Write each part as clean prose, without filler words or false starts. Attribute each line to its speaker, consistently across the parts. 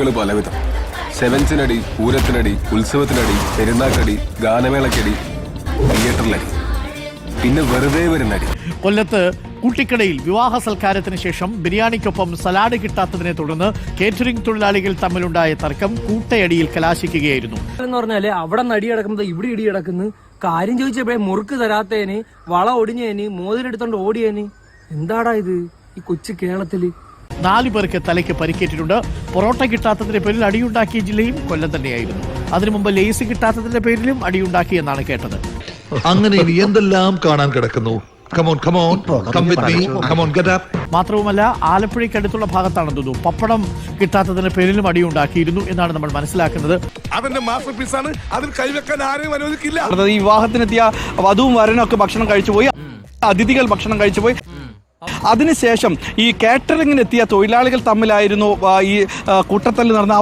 Speaker 1: പരിപാടികൾ പലവിധം. സെവൻസിനടി, പൂരത്തിനടി, ഉത്സവത്തിനടി, പെരുന്നാക്കടി, ഗാനമേളക്കടി, തിയേറ്ററിലടി, പിന്നെ വെറുതെ വരുന്നടി.
Speaker 2: കൊല്ലത്ത് കൂട്ടിക്കടയിൽ വിവാഹ സൽക്കാരത്തിന് ശേഷം ബിരിയാണിക്കൊപ്പം സലാഡ് കിട്ടാത്തതിനെ തുടർന്ന് കേറ്ററിംഗ് തൊഴിലാളികൾ തമ്മിലുണ്ടായ തർക്കം കൂട്ടയടിയിൽ കലാശിക്കുകയായിരുന്നു.
Speaker 3: എന്ന് പറഞ്ഞാല് അവിടെ നടി കിടക്കുന്നത് ഇവിടെ ഇടി കിടക്കുന്നു. കാര്യം ചോദിച്ചപ്പോഴേ മുറുക്ക് തരാത്തേന്, വള ഒടിഞ്ഞേന്, മോതിരെടുത്തോണ്ട് ഓടിയേന്. എന്താടാ ഇത് ഈ കൊച്ചു കേരളത്തില്?
Speaker 2: 4 പേർക്ക് തലയ്ക്ക് പരിക്കേറ്റിട്ടുണ്ട്. പൊറോട്ട കിട്ടാത്തതിന്റെ പേരിൽ അടിയുണ്ടാക്കിയ ജില്ലയും കൊല്ലം തന്നെയായിരുന്നു. അതിനു മുമ്പ് ലേസ് കിട്ടാത്തതിന്റെ പേരിലും അടിയുണ്ടാക്കിയെന്നാണ് കേട്ടത്.
Speaker 4: അങ്ങനെ ഇനി എന്തെല്ലാം കാണാൻ കിടക്കുന്നു.
Speaker 2: മാത്രവുമല്ല, ആലപ്പുഴയ്ക്കടുത്തുള്ള ഭാഗത്താണെന്ന് തോന്നുന്നു പപ്പടം കിട്ടാത്തതിന്റെ പേരിലും അടിയുണ്ടാക്കിയിരുന്നു എന്നാണ് നമ്മൾ മനസ്സിലാക്കുന്നത്.
Speaker 5: ഈ വിവാഹത്തിനെത്തിയ വധുവും വരനും ഒക്കെ ഭക്ഷണം കഴിച്ചുപോയി, അതിഥികൾ ഭക്ഷണം കഴിച്ചുപോയി. അതിനുശേഷം ഈ കാറ്ററിംഗിനെത്തിയ തൊഴിലാളികൾ തമ്മിലായിരുന്നു ഈ കൂട്ടത്തല്ല് നടന്ന.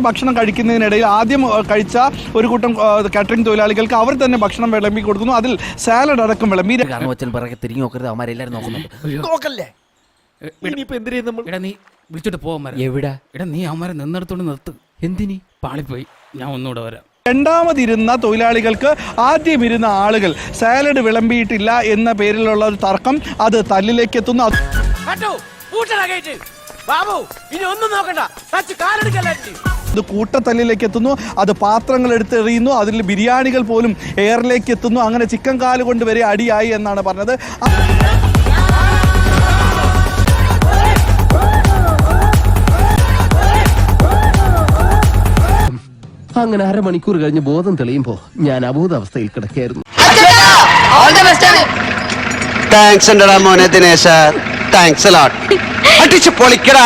Speaker 5: ഭക്ഷണം കഴിക്കുന്നതിനിടയിൽ ആദ്യം കഴിച്ച ഒരു കൂട്ടം കാറ്ററിംഗ് തൊഴിലാളികൾക്ക് അവർ തന്നെ ഭക്ഷണം വിളമ്പി കൊടുക്കുന്നു. അതിൽ സാലഡ് അടക്കം വിളമ്പി.
Speaker 6: തിരിഞ്ഞു നോക്കരുത്, അവന്മാരെല്ലാരും നോക്കുന്നുണ്ട്.
Speaker 7: നീ വിളിച്ചിട്ട് പോകാൻ എവിടെ എടാ, നീ അവന്മാരെ നിന്നെടുത്തോണ്ട് നിർത്ത്. എന്തിനി പാളിപ്പോയി, ഞാൻ ഒന്നുകൂടെ വരാം.
Speaker 5: രണ്ടാമതിരുന്ന തൊഴിലാളികൾക്ക് ആദ്യം ഇരുന്ന ആളുകൾ സാലഡ് വിളമ്പിയിട്ടില്ല എന്ന പേരിലുള്ള ഒരു തർക്കം അത് തല്ലിലേക്ക് എത്തുന്നു. അത് കൂട്ടത്തല്ലിലേക്ക് എത്തുന്നു. അത് പാത്രങ്ങൾ എടുത്തെറിയുന്നു. അതിൽ ബിരിയാണികൾ പോലും എയറിലേക്ക് എത്തുന്നു. അങ്ങനെ ചിക്കൻ കാല് കൊണ്ട് വരെ അടിയായി എന്നാണ് പറഞ്ഞത്.
Speaker 6: അങ്ങനെ അരമണിക്കൂർ കഴിഞ്ഞ് ബോധം തെളിയുമ്പോ ഞാൻ അബോധാവസ്ഥയിൽ കിടക്കായിരുന്നു.
Speaker 8: താങ്ക്സ് മോനെ ദിനേശ, താങ്ക്സ് അടിച്ചു പൊളിക്കടാ.